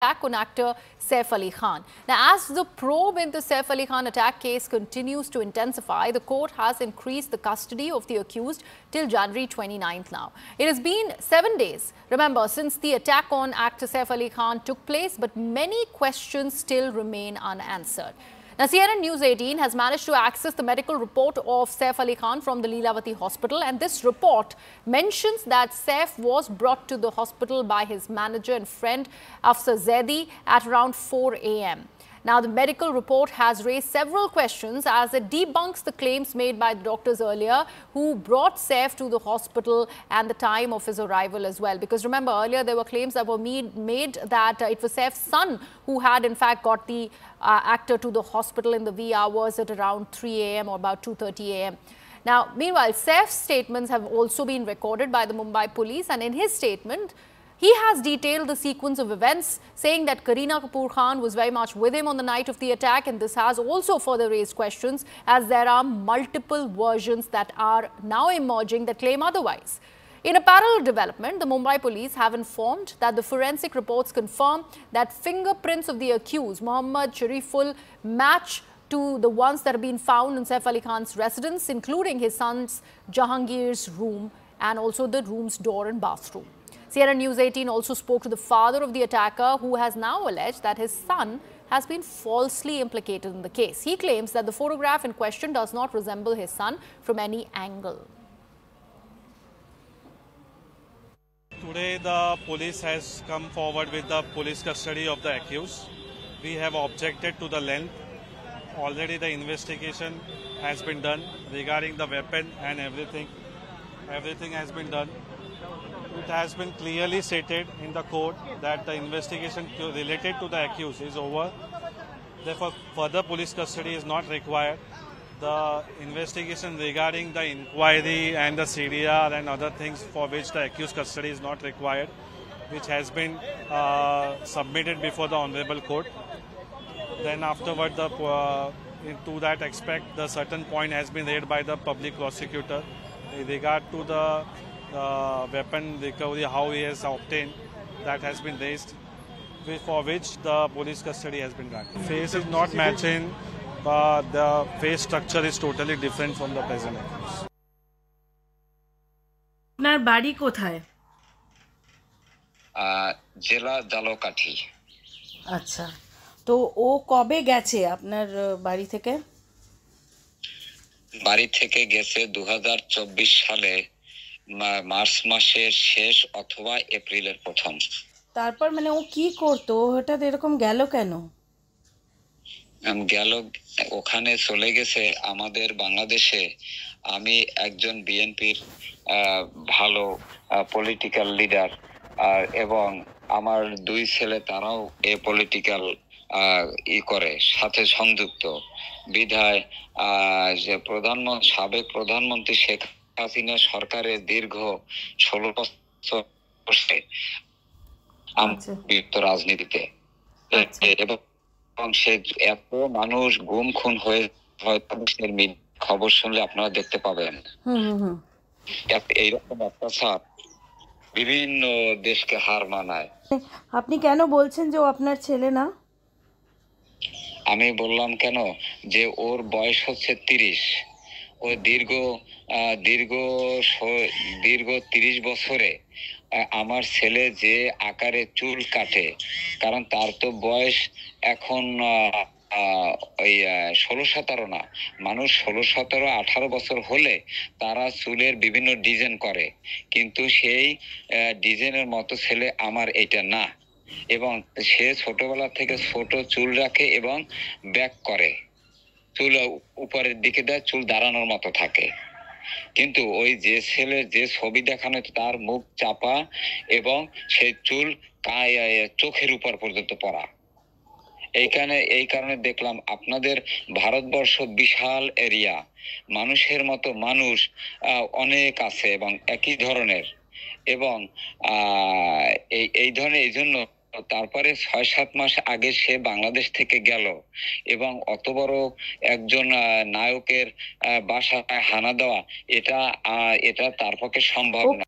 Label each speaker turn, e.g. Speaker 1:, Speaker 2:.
Speaker 1: attack on actor Saif Ali Khan. Now, as the probe into Saif Ali Khan attack case continues to intensify, the court has increased the custody of the accused till January 29th now. It has been 7 days, remember, since the attack on actor Saif Ali Khan took place, but many questions still remain unanswered. Now, CNN News 18 has managed to access the medical report of Saif Ali Khan from the Lilavati hospital, and this report mentions that Saif was brought to the hospital by his manager and friend Afsar Zaidi at around 4 a.m. Now, the medical report has raised several questions as it debunks the claims made by the doctors earlier who brought Saif to the hospital and the time of his arrival as well. Because remember, earlier there were claims that were made that it was Saif's son who had in fact got the actor to the hospital in the wee hours at around 3 a.m. or about 2:30 a.m. Now, meanwhile, Saif's statements have also been recorded by the Mumbai police, and in his statement, he has detailed the sequence of events, saying that Kareena Kapoor Khan was very much with him on the night of the attack, and this has also further raised questions as there are multiple versions that are now emerging that claim otherwise. In a parallel development, the Mumbai police have informed that the forensic reports confirm that fingerprints of the accused, Mohammad Shariful, match to the ones that have been found in Saif Ali Khan's residence, including his son's Jahangir's room and also the room's door and bathroom. CNN News 18 also spoke to the father of the attacker, who has now alleged that his son has been falsely implicated in the case. He claims that the photograph in question does not resemble his son from any angle.
Speaker 2: Today, the police has come forward with the police custody of the accused. We have objected to the length. Already the investigation has been done regarding the weapon and everything. Everything has been done. It has been clearly stated in the court that the investigation related to the accused is over. Therefore, further police custody is not required. The investigation regarding the inquiry and the CDR and other things for which the accused custody is not required, which has been submitted before the Honorable Court. Then afterward, to that aspect, the certain point has been raised by the public prosecutor in regard to the weapon recovery, how he has obtained, that has been raised, for which the police custody has been granted. Face is not matching, but the face structure is totally different from the present accused.
Speaker 3: আপনার বাড়ি কোথায়?
Speaker 4: জেলা জালকাঠি।
Speaker 3: আচ্ছা, তো ও কবে গেছে আপনার বাড়ি থেকে?
Speaker 4: বাড়ি থেকে গেছে 2024 সালে মার্চ মাসের শেষ অথবা এপ্রিলের প্রথম।
Speaker 3: তারপর মানে ও কি করতো, হঠাৎ এরকম গেল কেন?
Speaker 4: গেল ওখানে চলে গেছে আমাদের বাংলাদেশে। আমি একজন বিএনপির ভালো পলিটিক্যাল লিডার, এবং আমার দুই ছেলে তারাও এই পলিটিক্যাল করে সাথে সংযুক্ত বিধায় যে সাবেক প্রধানমন্ত্রী শেখ হাসিনা সরকারের দীর্ঘ 16 বছর রাজনীতিতে, এবং সে এত মানুষ গুম খুন হয়ে খবর শুনলে আপনারা দেখতে পাবেন। এইরকম অত্যাচার বিভিন্ন দেশকে হার মানায়।
Speaker 3: আপনি কেন বলছেন যে ও আপনার ছেলে না?
Speaker 4: আমি বললাম কেন, যে ওর বয়স হচ্ছে 30। ও দীর্ঘ 30 বছরে আমার ছেলে যে আকারে চুল কাটে, কারণ তার তো বয়স এখন ওই 16-17 না, মানুষ 16-17-18 বছর হলে তারা চুলের বিভিন্ন ডিজাইন করে, কিন্তু সেই ডিজাইনের মতো ছেলে আমার এটা না। এবং সে ছোটবেলা থেকে ছোট চুল রাখে এবং ব্যাক করে, চুল উপরের দিকে দেয়, চুল দাঁড়ানোর মতো থাকে। কিন্তু ওই যে ছেলের যে ছবি দেখানো, তার মুখ চাপা এবং সেই চুল চোখের উপর পর্যন্ত পড়া। এই কারণে দেখলাম আপনাদের ভারতবর্ষ বিশাল এরিয়া, মানুষের মতো মানুষ অনেক আছে এবং একই ধরনের, এবং এই ধরনের, এই জন্য তারপরে 6-7 মাস আগে সে বাংলাদেশ থেকে গেল, এবং অত বড় একজন নায়কের বাসায় হানা দেওয়া, এটা তার পক্ষে সম্ভব না।